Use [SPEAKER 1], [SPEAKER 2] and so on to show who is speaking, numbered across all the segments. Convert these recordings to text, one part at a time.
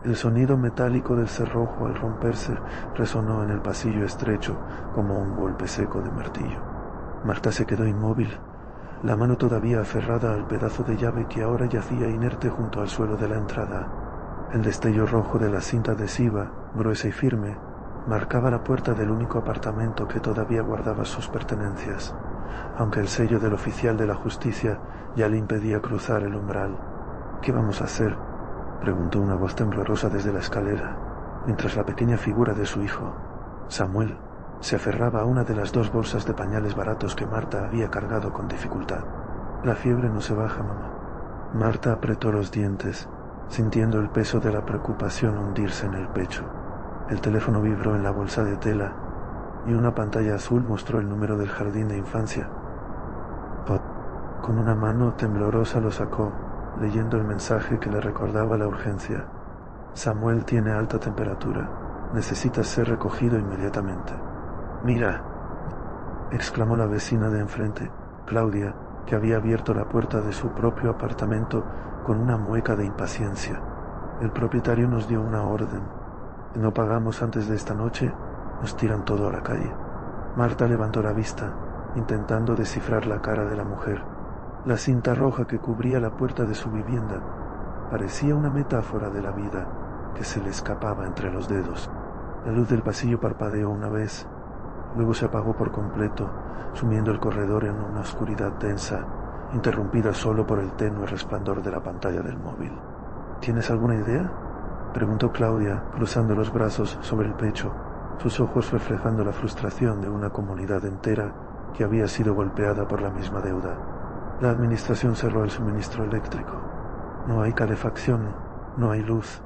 [SPEAKER 1] El sonido metálico del cerrojo al romperse resonó en el pasillo estrecho como un golpe seco de martillo. Marta se quedó inmóvil, la mano todavía aferrada al pedazo de llave que ahora yacía inerte junto al suelo de la entrada. El destello rojo de la cinta adhesiva, gruesa y firme, marcaba la puerta del único apartamento que todavía guardaba sus pertenencias, aunque el sello del oficial de la justicia ya le impedía cruzar el umbral. «¿Qué vamos a hacer?», preguntó una voz temblorosa desde la escalera, mientras la pequeña figura de su hijo, Samuel, se aferraba a una de las 2 bolsas de pañales baratos que Marta había cargado con dificultad. «La fiebre no se baja, mamá». Marta apretó los dientes, sintiendo el peso de la preocupación hundirse en el pecho. El teléfono vibró en la bolsa de tela y una pantalla azul mostró el número del jardín de infancia. Con una mano temblorosa lo sacó, leyendo el mensaje que le recordaba la urgencia. «Samuel tiene alta temperatura. Necesita ser recogido inmediatamente». «Mira», exclamó la vecina de enfrente, Claudia, que había abierto la puerta de su propio apartamento con una mueca de impaciencia. «El propietario nos dio una orden. Si no pagamos antes de esta noche, nos tiran todo a la calle». Marta levantó la vista, intentando descifrar la cara de la mujer. La cinta roja que cubría la puerta de su vivienda parecía una metáfora de la vida que se le escapaba entre los dedos. La luz del pasillo parpadeó una vez, luego se apagó por completo, sumiendo el corredor en una oscuridad densa, interrumpida solo por el tenue resplandor de la pantalla del móvil. «¿Tienes alguna idea?», preguntó Claudia, cruzando los brazos sobre el pecho, sus ojos reflejando la frustración de una comunidad entera que había sido golpeada por la misma deuda. «La administración cerró el suministro eléctrico. No hay calefacción, no hay luz,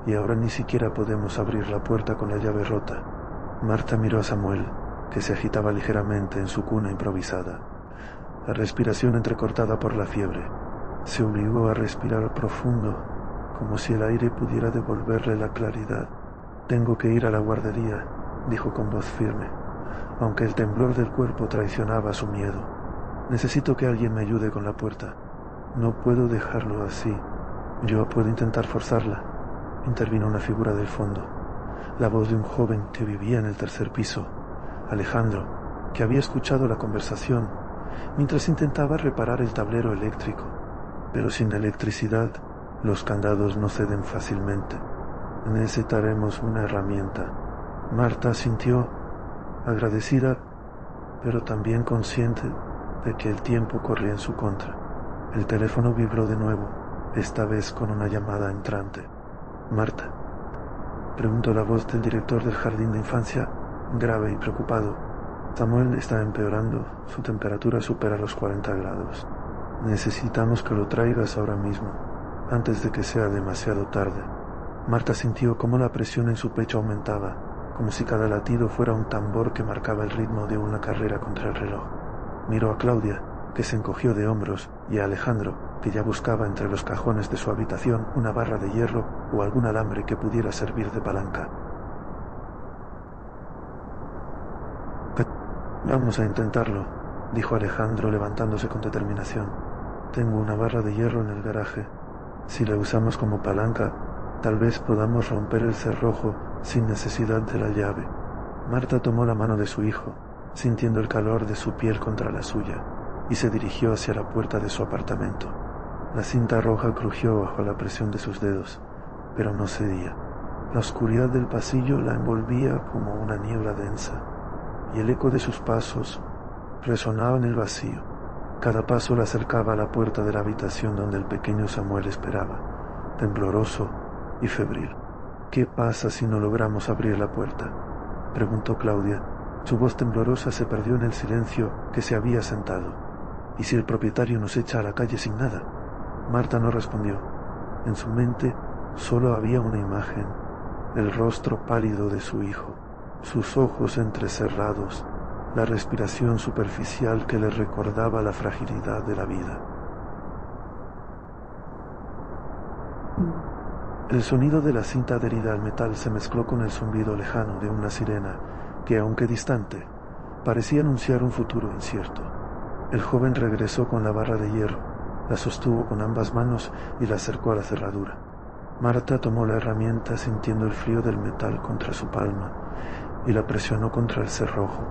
[SPEAKER 1] y ahora ni siquiera podemos abrir la puerta con la llave rota». Marta miró a Samuel, que se agitaba ligeramente en su cuna improvisada, la respiración entrecortada por la fiebre. Se obligó a respirar profundo, como si el aire pudiera devolverle la claridad. «Tengo que ir a la guardería», dijo con voz firme, aunque el temblor del cuerpo traicionaba su miedo. «Necesito que alguien me ayude con la puerta. No puedo dejarlo así». «Yo puedo intentar forzarla», intervino una figura del fondo, la voz de un joven que vivía en el 3er piso, Alejandro, que había escuchado la conversación mientras intentaba reparar el tablero eléctrico. «Pero sin electricidad, los candados no ceden fácilmente. Necesitaremos una herramienta». Marta asintió, agradecida, pero también consciente de que el tiempo corría en su contra. El teléfono vibró de nuevo, esta vez con una llamada entrante. «Marta», preguntó la voz del director del jardín de infancia, grave y preocupado. «Samuel está empeorando, su temperatura supera los 40 grados. Necesitamos que lo traigas ahora mismo, antes de que sea demasiado tarde». Marta sintió cómo la presión en su pecho aumentaba, como si cada latido fuera un tambor que marcaba el ritmo de una carrera contra el reloj. Miró a Claudia, que se encogió de hombros, y a Alejandro, que ya buscaba entre los cajones de su habitación una barra de hierro o algún alambre que pudiera servir de palanca. «Vamos a intentarlo», dijo Alejandro levantándose con determinación. «Tengo una barra de hierro en el garaje. Si la usamos como palanca, tal vez podamos romper el cerrojo sin necesidad de la llave». Marta tomó la mano de su hijo, sintiendo el calor de su piel contra la suya, y se dirigió hacia la puerta de su apartamento. La cinta roja crujió bajo la presión de sus dedos, pero no cedía. La oscuridad del pasillo la envolvía como una niebla densa, y el eco de sus pasos resonaba en el vacío. Cada paso la acercaba a la puerta de la habitación donde el pequeño Samuel esperaba, tembloroso y febril. «¿Qué pasa si no logramos abrir la puerta?», preguntó Claudia. Su voz temblorosa se perdió en el silencio que se había asentado. «¿Y si el propietario nos echa a la calle sin nada?». Marta no respondió. En su mente solo había una imagen, el rostro pálido de su hijo, sus ojos entrecerrados, la respiración superficial que le recordaba la fragilidad de la vida. El sonido de la cinta adherida al metal se mezcló con el zumbido lejano de una sirena que, aunque distante, parecía anunciar un futuro incierto. El joven regresó con la barra de hierro, la sostuvo con ambas manos y la acercó a la cerradura. Marta tomó la herramienta sintiendo el frío del metal contra su palma y la presionó contra el cerrojo.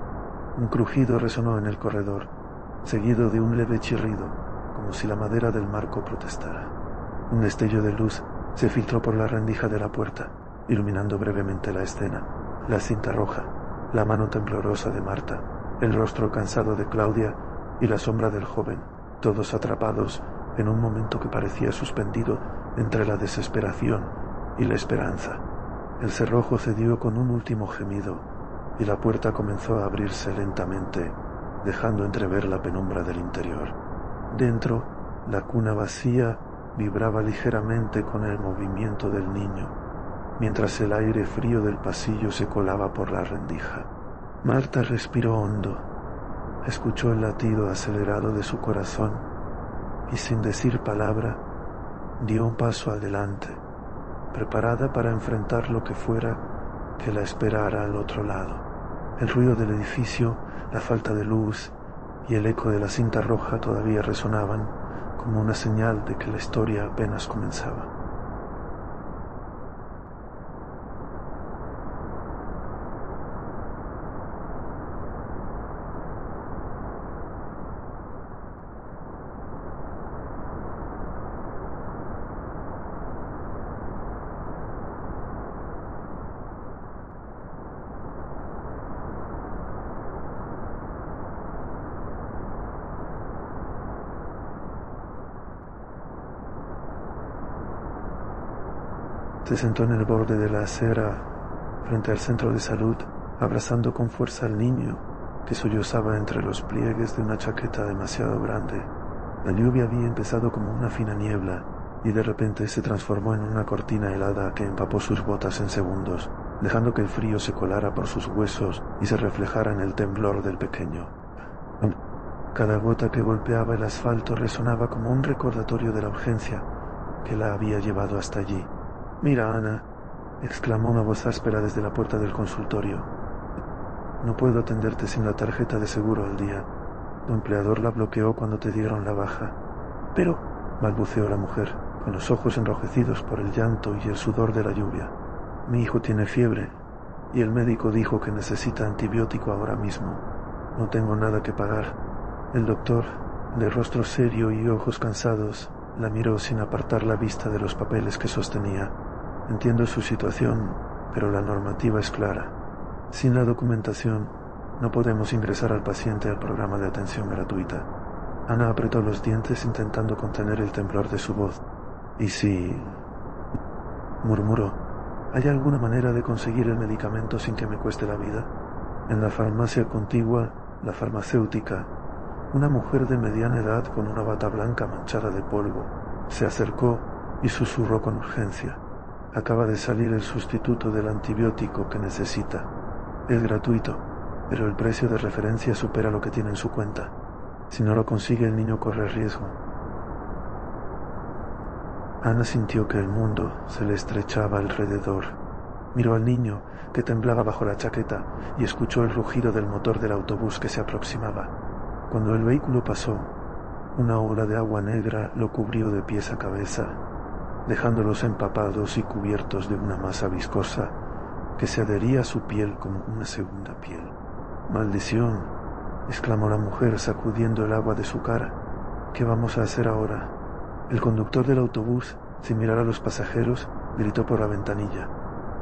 [SPEAKER 1] Un crujido resonó en el corredor, seguido de un leve chirrido, como si la madera del marco protestara. Un destello de luz se filtró por la rendija de la puerta, iluminando brevemente la escena. La cinta roja, la mano temblorosa de Marta, el rostro cansado de Claudia y la sombra del joven, todos atrapados en un momento que parecía suspendido entre la desesperación y la esperanza. El cerrojo cedió con un último gemido y la puerta comenzó a abrirse lentamente, dejando entrever la penumbra del interior. Dentro, la cuna vacía vibraba ligeramente con el movimiento del niño, mientras el aire frío del pasillo se colaba por la rendija. Marta respiró hondo, escuchó el latido acelerado de su corazón y sin decir palabra, dio un paso adelante, preparada para enfrentar lo que fuera que la esperara al otro lado. El ruido del edificio, la falta de luz y el eco de la cinta roja todavía resonaban como una señal de que la historia apenas comenzaba. Se sentó en el borde de la acera frente al centro de salud, abrazando con fuerza al niño que sollozaba entre los pliegues de una chaqueta demasiado grande. La lluvia había empezado como una fina niebla y de repente se transformó en una cortina helada que empapó sus botas en segundos, dejando que el frío se colara por sus huesos y se reflejara en el temblor del pequeño. Cada gota que golpeaba el asfalto resonaba como un recordatorio de la urgencia que la había llevado hasta allí. «Mira, Ana», exclamó una voz áspera desde la puerta del consultorio. «No puedo atenderte sin la tarjeta de seguro al día. Tu empleador la bloqueó cuando te dieron la baja». «Pero», balbuceó la mujer, con los ojos enrojecidos por el llanto y el sudor de la lluvia. «Mi hijo tiene fiebre y el médico dijo que necesita antibiótico ahora mismo. No tengo nada que pagar». El doctor, de rostro serio y ojos cansados, la miró sin apartar la vista de los papeles que sostenía. «Entiendo su situación, pero la normativa es clara. Sin la documentación, no podemos ingresar al paciente al programa de atención gratuita». Ana apretó los dientes intentando contener el temblor de su voz. «¿Y si...?» murmuró. «¿Hay alguna manera de conseguir el medicamento sin que me cueste la vida?» En la farmacia contigua, la farmacéutica, una mujer de mediana edad con una bata blanca manchada de polvo se acercó y susurró con urgencia. «Acaba de salir el sustituto del antibiótico que necesita. Es gratuito, pero el precio de referencia supera lo que tiene en su cuenta. Si no lo consigue, el niño corre riesgo». Ana sintió que el mundo se le estrechaba alrededor. Miró al niño, que temblaba bajo la chaqueta, y escuchó el rugido del motor del autobús que se aproximaba. Cuando el vehículo pasó, una ola de agua negra lo cubrió de pies a cabeza, dejándolos empapados y cubiertos de una masa viscosa que se adhería a su piel como una segunda piel. «¡Maldición!», exclamó la mujer sacudiendo el agua de su cara. «¿Qué vamos a hacer ahora?». El conductor del autobús, sin mirar a los pasajeros, gritó por la ventanilla: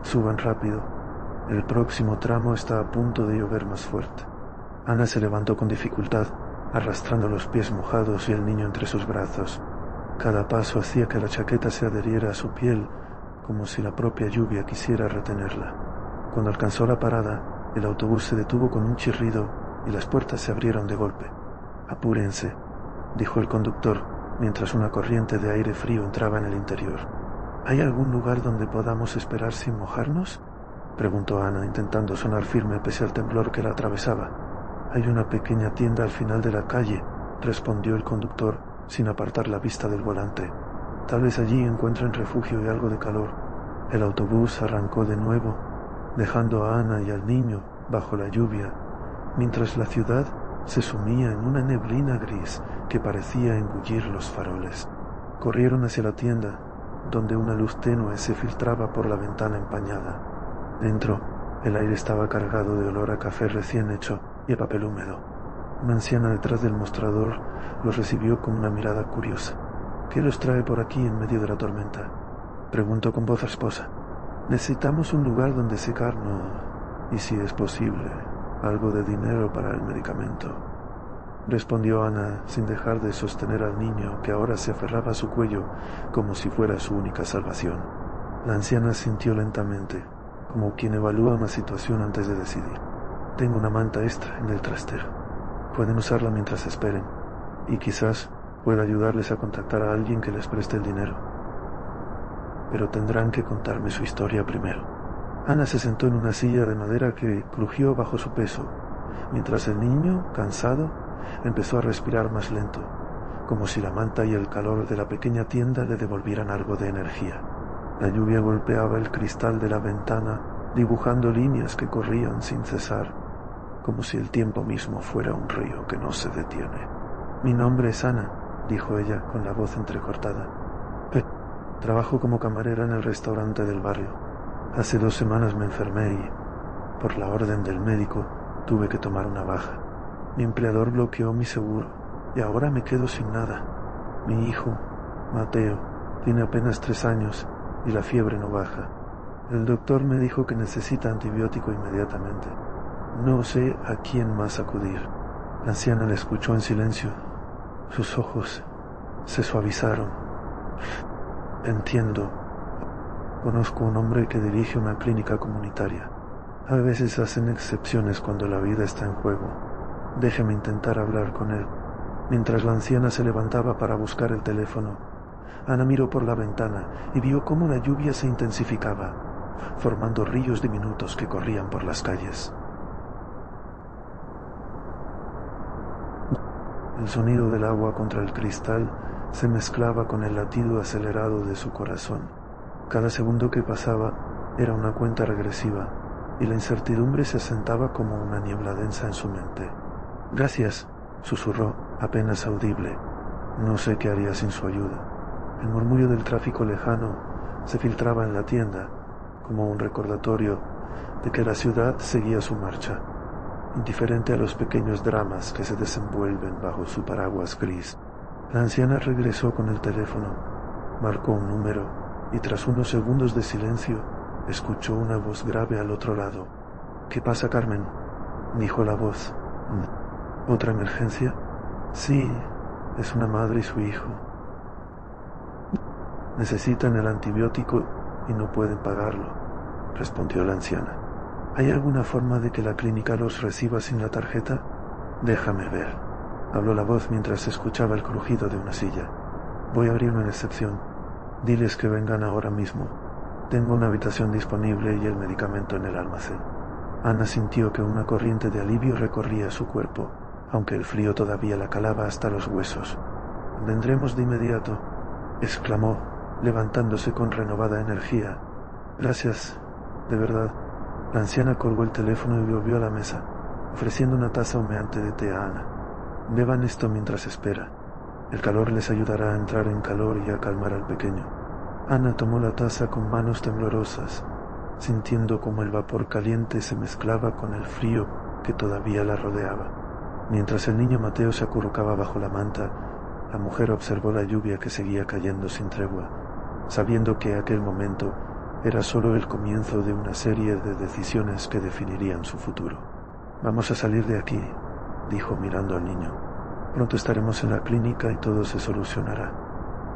[SPEAKER 1] «Suban rápido, el próximo tramo está a punto de llover más fuerte». Ana se levantó con dificultad, arrastrando los pies mojados y el niño entre sus brazos. Cada paso hacía que la chaqueta se adheriera a su piel, como si la propia lluvia quisiera retenerla. Cuando alcanzó la parada, el autobús se detuvo con un chirrido y las puertas se abrieron de golpe. «Apúrense», dijo el conductor, mientras una corriente de aire frío entraba en el interior. «¿Hay algún lugar donde podamos esperar sin mojarnos?», preguntó Ana, intentando sonar firme pese al temblor que la atravesaba. «Hay una pequeña tienda al final de la calle», respondió el conductor, sin apartar la vista del volante. «Tal vez allí encuentren refugio y algo de calor». El autobús arrancó de nuevo, dejando a Ana y al niño bajo la lluvia, mientras la ciudad se sumía en una neblina gris que parecía engullir los faroles. Corrieron hacia la tienda, donde una luz tenue se filtraba por la ventana empañada. Dentro, el aire estaba cargado de olor a café recién hecho y a papel húmedo. Una anciana detrás del mostrador los recibió con una mirada curiosa. «¿Qué los trae por aquí en medio de la tormenta?», preguntó con voz rasposa. «Necesitamos un lugar donde secarnos y, si es posible, algo de dinero para el medicamento», respondió Ana sin dejar de sostener al niño que ahora se aferraba a su cuello como si fuera su única salvación. La anciana sintió lentamente, como quien evalúa una situación antes de decidir. «Tengo una manta extra en el trastero. Pueden usarla mientras esperen, y quizás pueda ayudarles a contactar a alguien que les preste el dinero. Pero tendrán que contarme su historia primero». Ana se sentó en una silla de madera que crujió bajo su peso, mientras el niño, cansado, empezó a respirar más lento, como si la manta y el calor de la pequeña tienda le devolvieran algo de energía. La lluvia golpeaba el cristal de la ventana, dibujando líneas que corrían sin cesar, como si el tiempo mismo fuera un río que no se detiene. «Mi nombre es Ana», dijo ella con la voz entrecortada. «Trabajo como camarera en el restaurante del barrio. Hace 2 semanas me enfermé y, por la orden del médico, tuve que tomar una baja. Mi empleador bloqueó mi seguro y ahora me quedo sin nada. Mi hijo, Mateo, tiene apenas 3 años y la fiebre no baja. El doctor me dijo que necesita antibiótico inmediatamente. No sé a quién más acudir». La anciana le escuchó en silencio. Sus ojos se suavizaron. «Entiendo. Conozco un hombre que dirige una clínica comunitaria. A veces hacen excepciones cuando la vida está en juego. Déjeme intentar hablar con él». Mientras la anciana se levantaba para buscar el teléfono, Ana miró por la ventana y vio cómo la lluvia se intensificaba, formando ríos diminutos que corrían por las calles. El sonido del agua contra el cristal se mezclaba con el latido acelerado de su corazón. Cada segundo que pasaba era una cuenta regresiva, y la incertidumbre se asentaba como una niebla densa en su mente. «Gracias», susurró, apenas audible. «No sé qué haría sin su ayuda». El murmullo del tráfico lejano se filtraba en la tienda, como un recordatorio de que la ciudad seguía su marcha, indiferente a los pequeños dramas que se desenvuelven bajo su paraguas gris. La anciana regresó con el teléfono, marcó un número y tras unos segundos de silencio escuchó una voz grave al otro lado. «¿Qué pasa, Carmen?», dijo la voz. «¿Otra emergencia?». «Sí, es una madre y su hijo. Necesitan el antibiótico y no pueden pagarlo», respondió la anciana. «¿Hay alguna forma de que la clínica los reciba sin la tarjeta?». «Déjame ver», habló la voz mientras escuchaba el crujido de una silla. «Voy a abrir una excepción. Diles que vengan ahora mismo. Tengo una habitación disponible y el medicamento en el almacén». Ana sintió que una corriente de alivio recorría su cuerpo, aunque el frío todavía la calaba hasta los huesos. «Vendremos de inmediato», exclamó, levantándose con renovada energía. «Gracias, de verdad». La anciana colgó el teléfono y volvió a la mesa, ofreciendo una taza humeante de té a Ana. «Beban esto mientras espera. El calor les ayudará a entrar en calor y a calmar al pequeño». Ana tomó la taza con manos temblorosas, sintiendo como el vapor caliente se mezclaba con el frío que todavía la rodeaba. Mientras el niño Mateo se acurrucaba bajo la manta, la mujer observó la lluvia que seguía cayendo sin tregua, sabiendo que aquel momento era solo el comienzo de una serie de decisiones que definirían su futuro. «Vamos a salir de aquí», dijo mirando al niño. «Pronto estaremos en la clínica y todo se solucionará».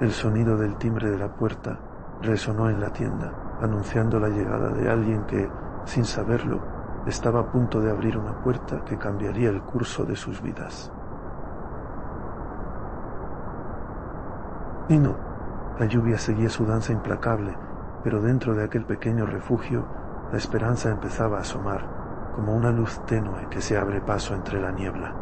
[SPEAKER 1] El sonido del timbre de la puerta resonó en la tienda, anunciando la llegada de alguien que, sin saberlo, estaba a punto de abrir una puerta que cambiaría el curso de sus vidas. Y no, la lluvia seguía su danza implacable, pero dentro de aquel pequeño refugio, la esperanza empezaba a asomar, como una luz tenue que se abre paso entre la niebla.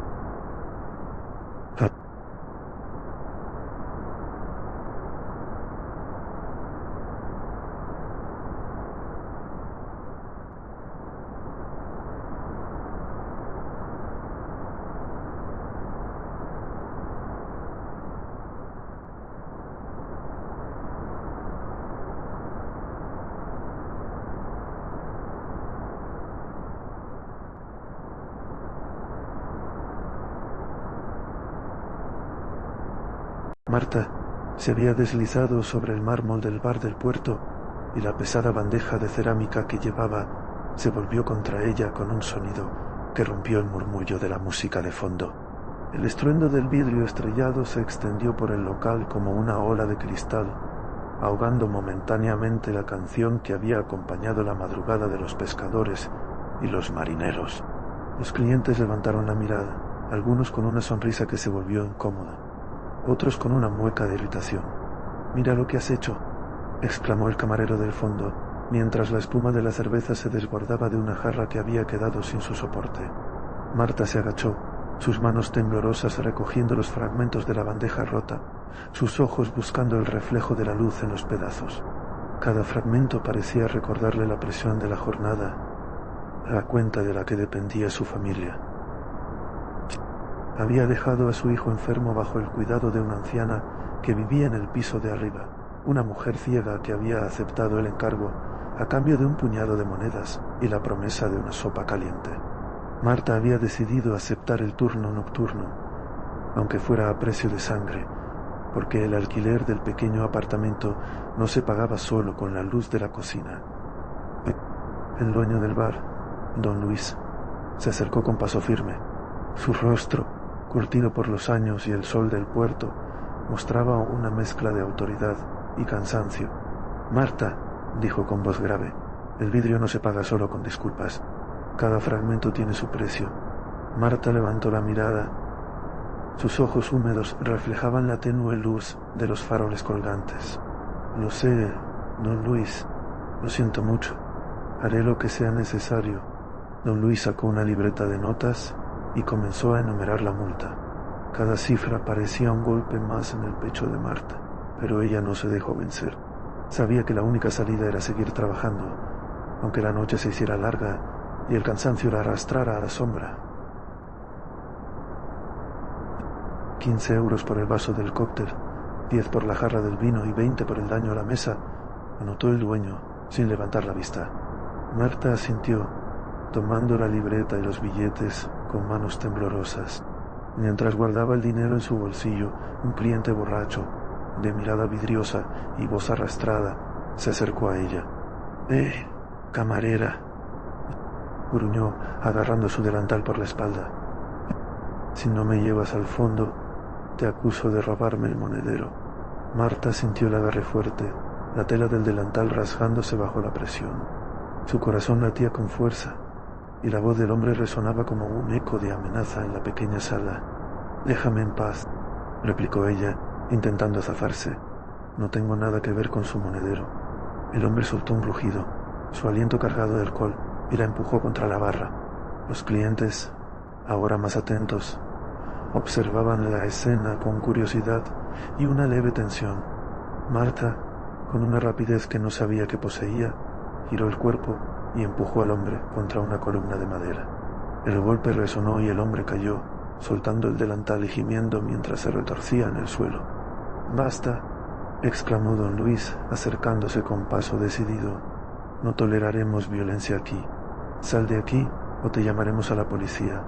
[SPEAKER 1] Marta se había deslizado sobre el mármol del bar del puerto y la pesada bandeja de cerámica que llevaba se volvió contra ella con un sonido que rompió el murmullo de la música de fondo. El estruendo del vidrio estrellado se extendió por el local como una ola de cristal, ahogando momentáneamente la canción que había acompañado la madrugada de los pescadores y los marineros. Los clientes levantaron la mirada, algunos con una sonrisa que se volvió incómoda, otros con una mueca de irritación. «Mira lo que has hecho», exclamó el camarero del fondo, mientras la espuma de la cerveza se desbordaba de una jarra que había quedado sin su soporte. Marta se agachó, sus manos temblorosas recogiendo los fragmentos de la bandeja rota, sus ojos buscando el reflejo de la luz en los pedazos. Cada fragmento parecía recordarle la presión de la jornada, a cuenta de la que dependía su familia. Había dejado a su hijo enfermo bajo el cuidado de una anciana que vivía en el piso de arriba, una mujer ciega que había aceptado el encargo a cambio de un puñado de monedas y la promesa de una sopa caliente. Marta había decidido aceptar el turno nocturno, aunque fuera a precio de sangre, porque el alquiler del pequeño apartamento no se pagaba solo con la luz de la cocina. El dueño del bar, don Luis, se acercó con paso firme. Su rostro, curtido por los años y el sol del puerto, mostraba una mezcla de autoridad y cansancio. «Marta», dijo con voz grave, «el vidrio no se paga solo con disculpas. Cada fragmento tiene su precio». Marta levantó la mirada. Sus ojos húmedos reflejaban la tenue luz de los faroles colgantes. «Lo sé, don Luis. Lo siento mucho. Haré lo que sea necesario». Don Luis sacó una libreta de notas y comenzó a enumerar la multa. Cada cifra parecía un golpe más en el pecho de Marta, pero ella no se dejó vencer. Sabía que la única salida era seguir trabajando, aunque la noche se hiciera larga y el cansancio la arrastrara a la sombra. 15 euros por el vaso del cóctel, 10 por la jarra del vino y 20 por el daño a la mesa, anotó el dueño, sin levantar la vista. Marta asintió, tomando la libreta y los billetes con manos temblorosas. Mientras guardaba el dinero en su bolsillo, un cliente borracho, de mirada vidriosa y voz arrastrada, se acercó a ella. Camarera», gruñó, agarrando su delantal por la espalda. «Si no me llevas al fondo, te acuso de robarme el monedero». Marta sintió el agarre fuerte, la tela del delantal rasgándose bajo la presión. Su corazón latía con fuerza, y la voz del hombre resonaba como un eco de amenaza en la pequeña sala. «Déjame en paz», replicó ella, intentando zafarse. «No tengo nada que ver con su monedero». El hombre soltó un rugido, su aliento cargado de alcohol, y la empujó contra la barra. Los clientes, ahora más atentos, observaban la escena con curiosidad y una leve tensión. Marta, con una rapidez que no sabía que poseía, giró el cuerpo y empujó al hombre contra una columna de madera. El golpe resonó y el hombre cayó, soltando el delantal y gimiendo mientras se retorcía en el suelo. «Basta», exclamó don Luis, acercándose con paso decidido. «No toleraremos violencia aquí. Sal de aquí o te llamaremos a la policía».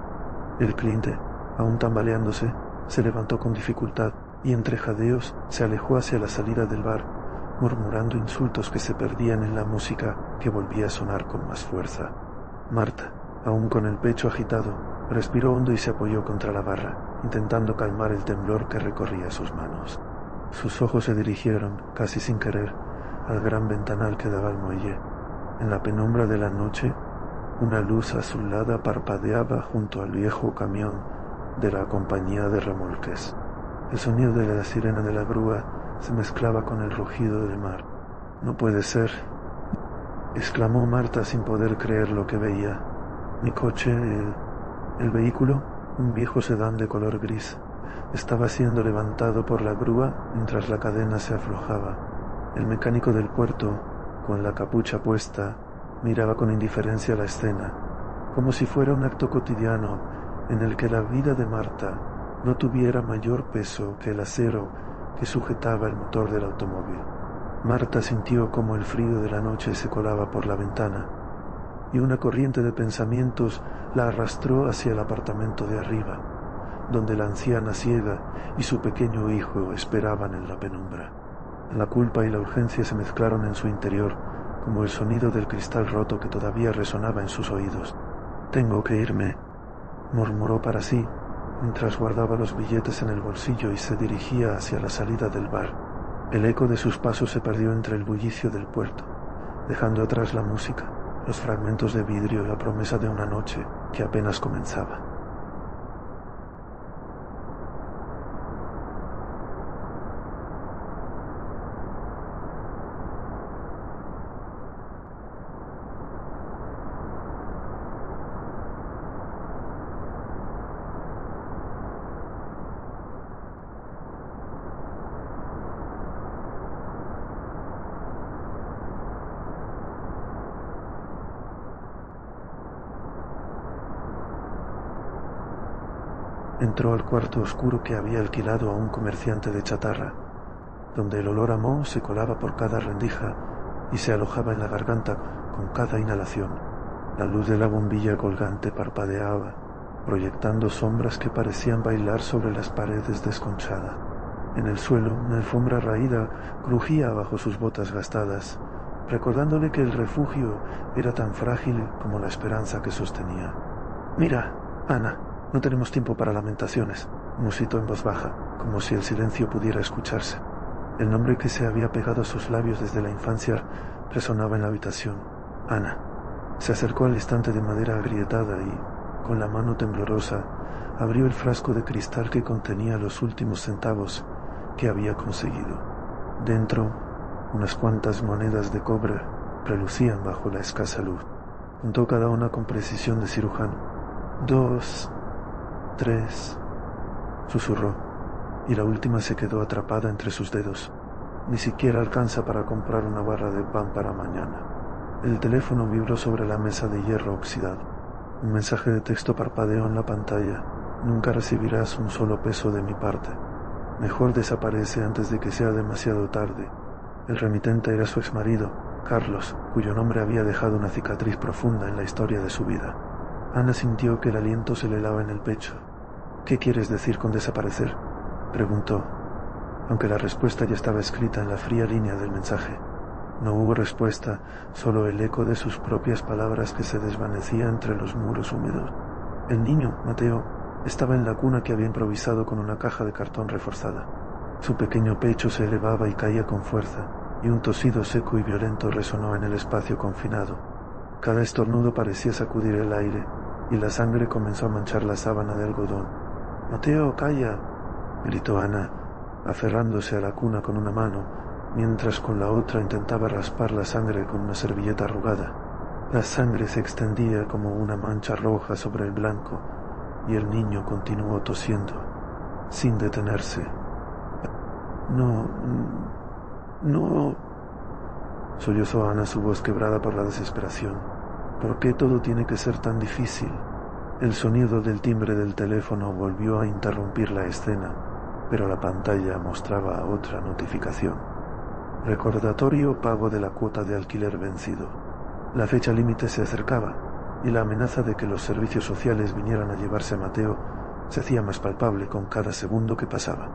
[SPEAKER 1] El cliente, aún tambaleándose, se levantó con dificultad y entre jadeos se alejó hacia la salida del bar, murmurando insultos que se perdían en la música que volvía a sonar con más fuerza. Marta, aún con el pecho agitado, respiró hondo y se apoyó contra la barra, intentando calmar el temblor que recorría sus manos. Sus ojos se dirigieron, casi sin querer, al gran ventanal que daba al muelle. En la penumbra de la noche, una luz azulada parpadeaba junto al viejo camión de la compañía de remolques. El sonido de la sirena de la grúa se mezclaba con el rugido del mar. «No puede ser», exclamó Marta sin poder creer lo que veía. Mi coche, el vehículo, un viejo sedán de color gris, estaba siendo levantado por la grúa mientras la cadena se aflojaba. El mecánico del puerto, con la capucha puesta, miraba con indiferencia la escena, como si fuera un acto cotidiano en el que la vida de Marta no tuviera mayor peso que el acero que sujetaba el motor del automóvil. Marta sintió como el frío de la noche se colaba por la ventana, y una corriente de pensamientos la arrastró hacia el apartamento de arriba. donde la anciana ciega y su pequeño hijo esperaban en la penumbra. La culpa y la urgencia se mezclaron en su interior, como el sonido del cristal roto que todavía resonaba en sus oídos. «Tengo que irme», murmuró para sí, mientras guardaba los billetes en el bolsillo y se dirigía hacia la salida del bar. El eco de sus pasos se perdió entre el bullicio del puerto, dejando atrás la música, los fragmentos de vidrio y la promesa de una noche que apenas comenzaba. Entró al cuarto oscuro que había alquilado a un comerciante de chatarra, donde el olor a moho se colaba por cada rendija y se alojaba en la garganta con cada inhalación. La luz de la bombilla colgante parpadeaba, proyectando sombras que parecían bailar sobre las paredes desconchadas. En el suelo, una alfombra raída crujía bajo sus botas gastadas, recordándole que el refugio era tan frágil como la esperanza que sostenía. «Mira, Ana, no tenemos tiempo para lamentaciones», musitó en voz baja, como si el silencio pudiera escucharse. El nombre que se había pegado a sus labios desde la infancia resonaba en la habitación. Ana. Se acercó al estante de madera agrietada y, con la mano temblorosa, abrió el frasco de cristal que contenía los últimos centavos que había conseguido. Dentro, unas cuantas monedas de cobre relucían bajo la escasa luz. Contó cada una con precisión de cirujano. 2, 3, susurró, y la última se quedó atrapada entre sus dedos. Ni siquiera alcanza para comprar una barra de pan para mañana. El teléfono vibró sobre la mesa de hierro oxidado. Un mensaje de texto parpadeó en la pantalla. «Nunca recibirás un solo peso de mi parte. Mejor desaparece antes de que sea demasiado tarde». El remitente era su exmarido, Carlos, cuyo nombre había dejado una cicatriz profunda en la historia de su vida. Ana sintió que el aliento se le helaba en el pecho. «¿Qué quieres decir con desaparecer?», preguntó, aunque la respuesta ya estaba escrita en la fría línea del mensaje. No hubo respuesta, solo el eco de sus propias palabras que se desvanecía entre los muros húmedos. El niño, Mateo, estaba en la cuna que había improvisado con una caja de cartón reforzada. Su pequeño pecho se elevaba y caía con fuerza, y un tosido seco y violento resonó en el espacio confinado. Cada estornudo parecía sacudir el aire, y la sangre comenzó a manchar la sábana de algodón. «Mateo, calla», gritó Ana, aferrándose a la cuna con una mano, mientras con la otra intentaba raspar la sangre con una servilleta arrugada. La sangre se extendía como una mancha roja sobre el blanco, y el niño continuó tosiendo, sin detenerse. No, sollozó Ana, su voz quebrada por la desesperación. ¿Por qué todo tiene que ser tan difícil? El sonido del timbre del teléfono volvió a interrumpir la escena, pero la pantalla mostraba otra notificación. Recordatorio pago de la cuota de alquiler vencido. La fecha límite se acercaba, y la amenaza de que los servicios sociales vinieran a llevarse a Mateo se hacía más palpable con cada segundo que pasaba.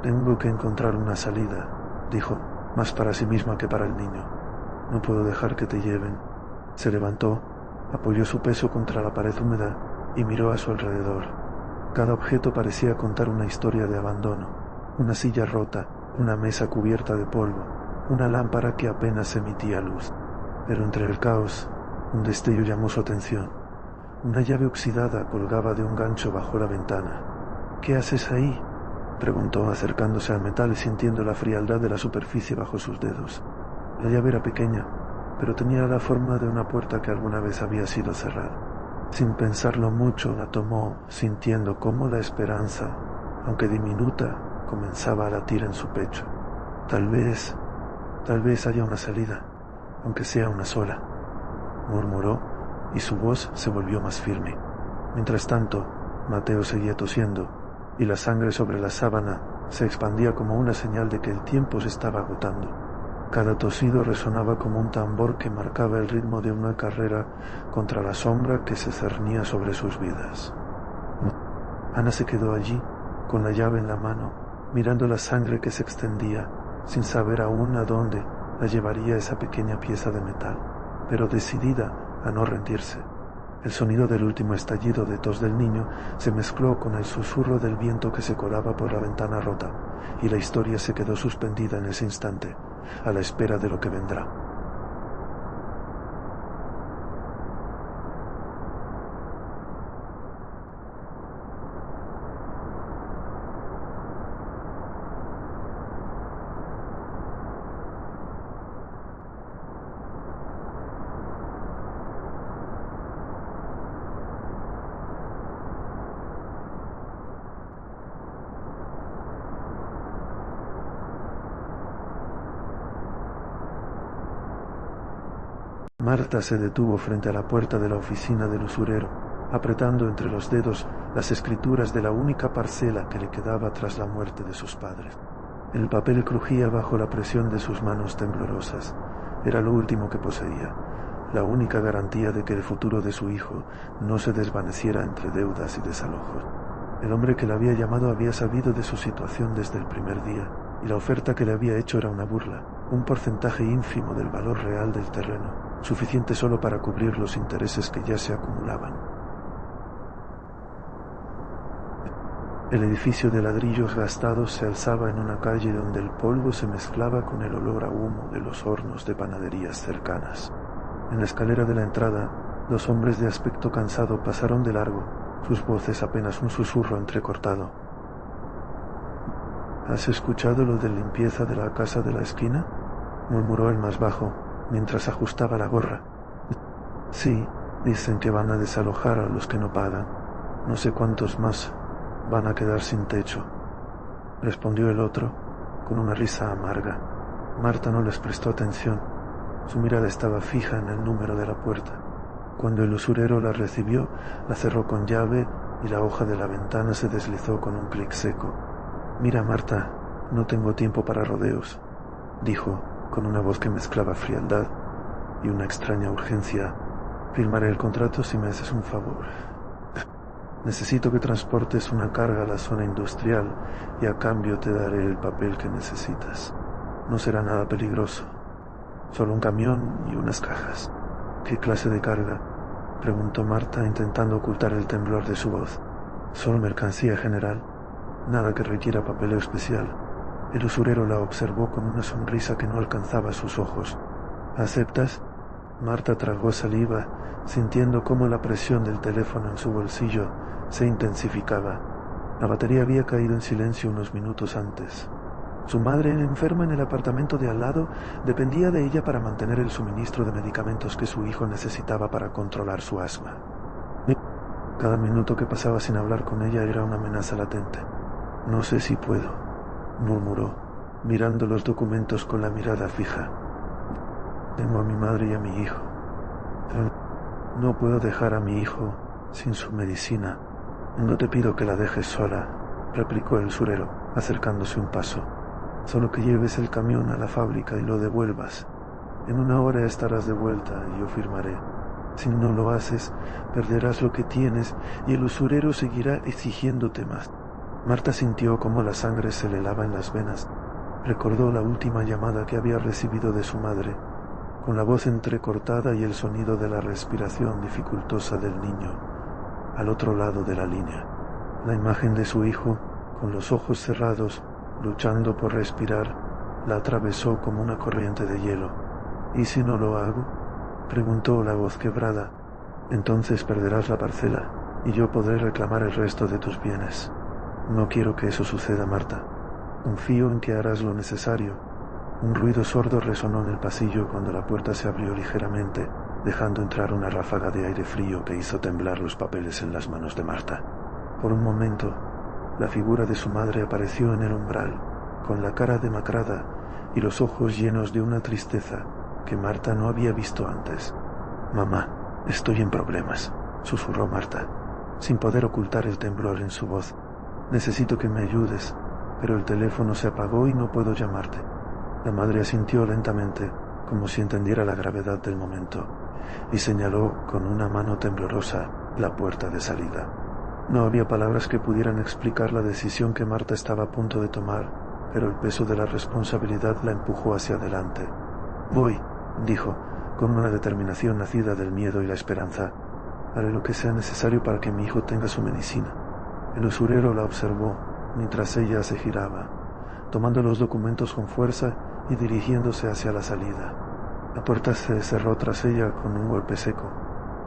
[SPEAKER 1] «Tengo que encontrar una salida», dijo, más para sí misma que para el niño. «No puedo dejar que te lleven». Se levantó, apoyó su peso contra la pared húmeda y miró a su alrededor. Cada objeto parecía contar una historia de abandono. Una silla rota, una mesa cubierta de polvo, una lámpara que apenas emitía luz. Pero entre el caos, un destello llamó su atención. Una llave oxidada colgaba de un gancho bajo la ventana. «¿Qué haces ahí?», preguntó, acercándose al metal y sintiendo la frialdad de la superficie bajo sus dedos. La llave era pequeña, pero tenía la forma de una puerta que alguna vez había sido cerrada. Sin pensarlo mucho, la tomó, sintiendo cómo la esperanza, aunque diminuta, comenzaba a latir en su pecho. Tal vez haya una salida, aunque sea una sola», murmuró, y su voz se volvió más firme. Mientras tanto, Mateo seguía tosiendo, y la sangre sobre la sábana se expandía como una señal de que el tiempo se estaba agotando. Cada tosido resonaba como un tambor que marcaba el ritmo de una carrera contra la sombra que se cernía sobre sus vidas. Ana se quedó allí, con la llave en la mano, mirando la sangre que se extendía, sin saber aún a dónde la llevaría esa pequeña pieza de metal, pero decidida a no rendirse. El sonido del último estallido de tos del niño se mezcló con el susurro del viento que se colaba por la ventana rota, y la historia se quedó suspendida en ese instante, a la espera de lo que vendrá. Marta se detuvo frente a la puerta de la oficina del usurero, apretando entre los dedos las escrituras de la única parcela que le quedaba tras la muerte de sus padres. El papel crujía bajo la presión de sus manos temblorosas. Era lo último que poseía, la única garantía de que el futuro de su hijo no se desvaneciera entre deudas y desalojos. El hombre que la había llamado había sabido de su situación desde el primer día, y la oferta que le había hecho era una burla, un porcentaje ínfimo del valor real del terreno, suficiente solo para cubrir los intereses que ya se acumulaban. El edificio de ladrillos gastados se alzaba en una calle donde el polvo se mezclaba con el olor a humo de los hornos de panaderías cercanas. En la escalera de la entrada, dos hombres de aspecto cansado pasaron de largo, sus voces apenas un susurro entrecortado. ¿Has escuchado lo de limpieza de la casa de la esquina?, murmuró el más bajo, mientras ajustaba la gorra. Sí, dicen que van a desalojar a los que no pagan. No sé cuántos más van a quedar sin techo, respondió el otro, con una risa amarga. Marta no les prestó atención. Su mirada estaba fija en el número de la puerta. Cuando el usurero la recibió, la cerró con llave y la hoja de la ventana se deslizó con un clic seco. Mira, Marta, no tengo tiempo para rodeos, dijo, con una voz que mezclaba frialdad y una extraña urgencia. Firmaré el contrato si me haces un favor. Necesito que transportes una carga a la zona industrial y a cambio te daré el papel que necesitas. No será nada peligroso. Solo un camión y unas cajas. ¿Qué clase de carga?, preguntó Marta, intentando ocultar el temblor de su voz. Solo mercancía general. Nada que requiera papeleo especial. El usurero la observó con una sonrisa que no alcanzaba sus ojos. ¿Aceptas? Marta tragó saliva, sintiendo cómo la presión del teléfono en su bolsillo se intensificaba. La batería había caído en silencio unos minutos antes. Su madre, enferma en el apartamento de al lado, dependía de ella para mantener el suministro de medicamentos que su hijo necesitaba para controlar su asma. Cada minuto que pasaba sin hablar con ella era una amenaza latente. No sé si puedo, murmuró, mirando los documentos con la mirada fija. Tengo a mi madre y a mi hijo. Pero no puedo dejar a mi hijo sin su medicina. No te pido que la dejes sola, replicó el usurero, acercándose un paso. Solo que lleves el camión a la fábrica y lo devuelvas. En 1 hora estarás de vuelta y yo firmaré. Si no lo haces, perderás lo que tienes y el usurero seguirá exigiéndote más. Marta sintió cómo la sangre se le helaba en las venas. Recordó la última llamada que había recibido de su madre, con la voz entrecortada y el sonido de la respiración dificultosa del niño, al otro lado de la línea. La imagen de su hijo, con los ojos cerrados, luchando por respirar, la atravesó como una corriente de hielo. ¿Y si no lo hago?, preguntó la voz quebrada. Entonces perderás la parcela y yo podré reclamar el resto de tus bienes. No quiero que eso suceda, Marta. Confío en que harás lo necesario. Un ruido sordo resonó en el pasillo cuando la puerta se abrió ligeramente, dejando entrar una ráfaga de aire frío que hizo temblar los papeles en las manos de Marta. Por un momento, la figura de su madre apareció en el umbral, con la cara demacrada y los ojos llenos de una tristeza que Marta no había visto antes. «Mamá, estoy en problemas», susurró Marta, sin poder ocultar el temblor en su voz. «Necesito que me ayudes, pero el teléfono se apagó y no puedo llamarte». La madre asintió lentamente, como si entendiera la gravedad del momento, y señaló con una mano temblorosa la puerta de salida. No había palabras que pudieran explicar la decisión que Marta estaba a punto de tomar, pero el peso de la responsabilidad la empujó hacia adelante. «Voy», dijo, con una determinación nacida del miedo y la esperanza. «Haré lo que sea necesario para que mi hijo tenga su medicina». El usurero la observó mientras ella se giraba, tomando los documentos con fuerza y dirigiéndose hacia la salida. La puerta se cerró tras ella con un golpe seco,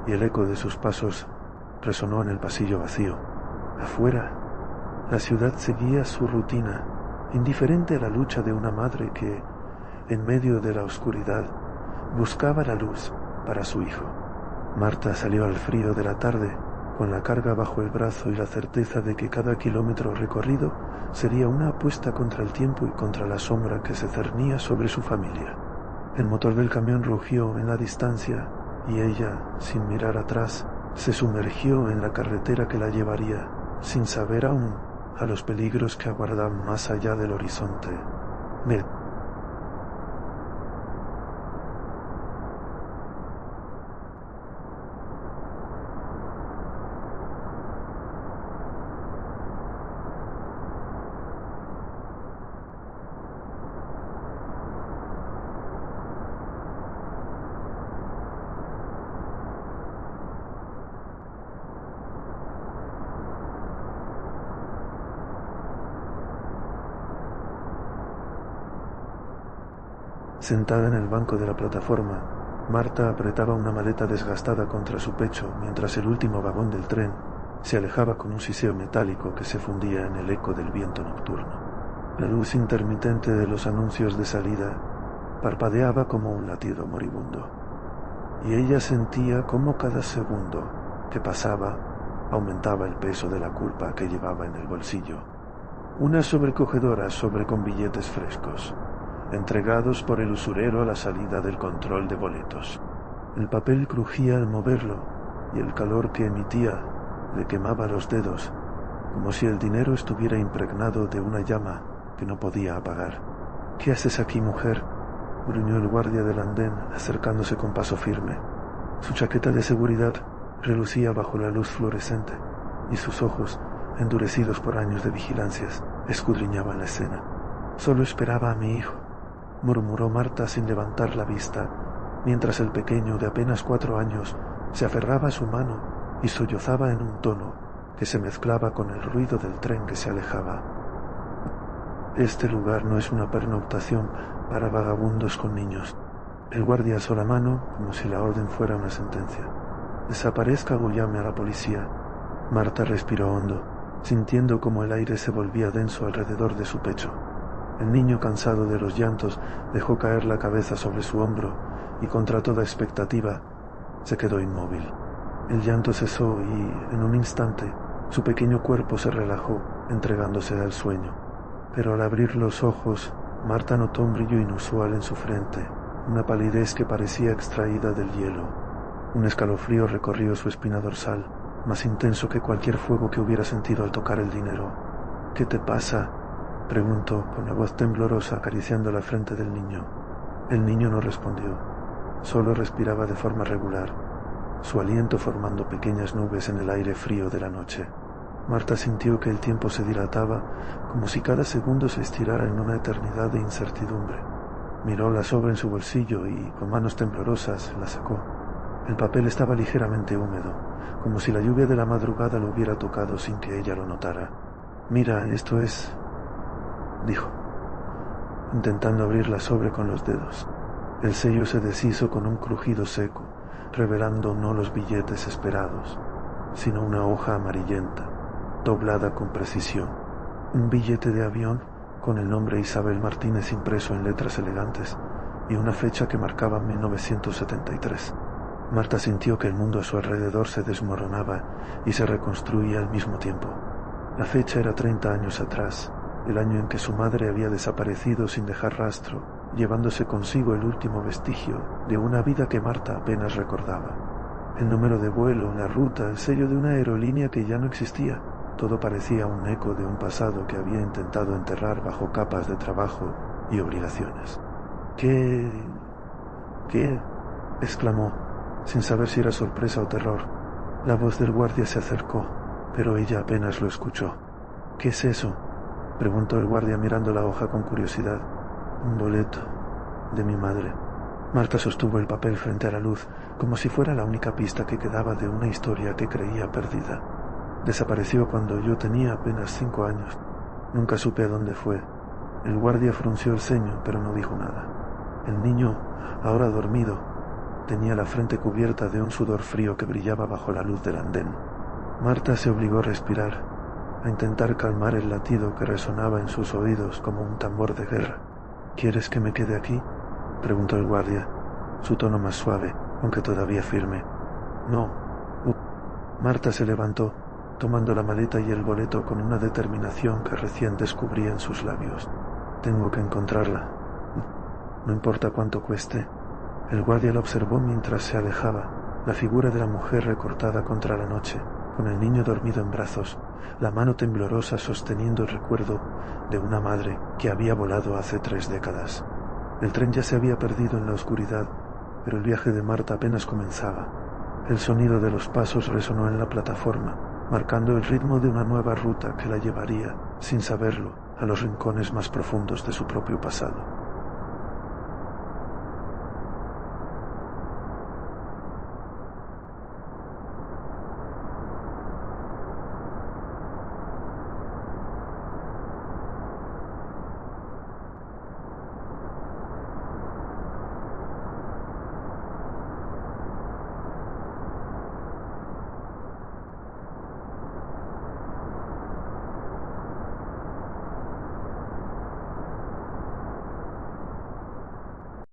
[SPEAKER 1] y el eco de sus pasos resonó en el pasillo vacío. Afuera, la ciudad seguía su rutina, indiferente a la lucha de una madre que, en medio de la oscuridad, buscaba la luz para su hijo. Marta salió al frío de la tarde, con la carga bajo el brazo y la certeza de que cada kilómetro recorrido sería una apuesta contra el tiempo y contra la sombra que se cernía sobre su familia. El motor del camión rugió en la distancia y ella, sin mirar atrás, se sumergió en la carretera que la llevaría, sin saber aún, a los peligros que aguardaban más allá del horizonte. Sentada en el banco de la plataforma, Marta apretaba una maleta desgastada contra su pecho mientras el último vagón del tren se alejaba con un siseo metálico que se fundía en el eco del viento nocturno. La luz intermitente de los anuncios de salida parpadeaba como un latido moribundo, y ella sentía cómo cada segundo que pasaba aumentaba el peso de la culpa que llevaba en el bolsillo. Una sobrecogedora sobre con billetes frescos, entregados por el usurero a la salida del control de boletos. El papel crujía al moverlo y el calor que emitía le quemaba los dedos, como si el dinero estuviera impregnado de una llama que no podía apagar. «¿Qué haces aquí, mujer?», gruñó el guardia del andén, acercándose con paso firme. Su chaqueta de seguridad relucía bajo la luz fluorescente y sus ojos, endurecidos por años de vigilancias, escudriñaban la escena. «Solo esperaba a mi hijo», murmuró Marta sin levantar la vista, mientras el pequeño de apenas 4 años se aferraba a su mano y sollozaba en un tono que se mezclaba con el ruido del tren que se alejaba. «Este lugar no es una pernoctación para vagabundos con niños». El guardia alzó la mano como si la orden fuera una sentencia. «Desaparezca o llame a la policía». Marta respiró hondo, sintiendo como el aire se volvía denso alrededor de su pecho. El niño, cansado de los llantos, dejó caer la cabeza sobre su hombro y, contra toda expectativa, se quedó inmóvil. El llanto cesó y, en un instante, su pequeño cuerpo se relajó, entregándose al sueño. Pero al abrir los ojos, Marta notó un brillo inusual en su frente, una palidez que parecía extraída del hielo. Un escalofrío recorrió su espina dorsal, más intenso que cualquier fuego que hubiera sentido al tocar el dinero. «¿Qué te pasa?», preguntó con la voz temblorosa acariciando la frente del niño. El niño no respondió, solo respiraba de forma regular, su aliento formando pequeñas nubes en el aire frío de la noche. Marta sintió que el tiempo se dilataba como si cada segundo se estirara en una eternidad de incertidumbre. Miró la sobra en su bolsillo y, con manos temblorosas, la sacó. El papel estaba ligeramente húmedo, como si la lluvia de la madrugada lo hubiera tocado sin que ella lo notara. «Mira, esto es», dijo, intentando abrir la sobre con los dedos. El sello se deshizo con un crujido seco, revelando no los billetes esperados, sino una hoja amarillenta, doblada con precisión. Un billete de avión con el nombre Isabel Martínez impreso en letras elegantes y una fecha que marcaba 1973. Marta sintió que el mundo a su alrededor se desmoronaba y se reconstruía al mismo tiempo. La fecha era 30 años atrás, el año en que su madre había desaparecido sin dejar rastro, llevándose consigo el último vestigio de una vida que Marta apenas recordaba. El número de vuelo, la ruta, el sello de una aerolínea que ya no existía, todo parecía un eco de un pasado que había intentado enterrar bajo capas de trabajo y obligaciones. ¿Qué? —exclamó, sin saber si era sorpresa o terror. La voz del guardia se acercó, pero ella apenas lo escuchó. «¿Qué es eso?», preguntó el guardia mirando la hoja con curiosidad. «Un boleto de mi madre». Marta sostuvo el papel frente a la luz, como si fuera la única pista que quedaba de una historia que creía perdida. «Desapareció cuando yo tenía apenas 5 años. Nunca supe a dónde fue». El guardia frunció el ceño, pero no dijo nada. El niño, ahora dormido, tenía la frente cubierta de un sudor frío que brillaba bajo la luz del andén. Marta se obligó a respirar, a intentar calmar el latido que resonaba en sus oídos como un tambor de guerra. «¿Quieres que me quede aquí?», preguntó el guardia, su tono más suave, aunque todavía firme. «No». Marta se levantó, tomando la maleta y el boleto con una determinación que recién descubría en sus labios. «Tengo que encontrarla. No importa cuánto cueste». El guardia la observó mientras se alejaba, la figura de la mujer recortada contra la noche, con el niño dormido en brazos, la mano temblorosa sosteniendo el recuerdo de una madre que había volado hace 3 décadas. El tren ya se había perdido en la oscuridad, pero el viaje de Marta apenas comenzaba. El sonido de los pasos resonó en la plataforma, marcando el ritmo de una nueva ruta que la llevaría, sin saberlo, a los rincones más profundos de su propio pasado.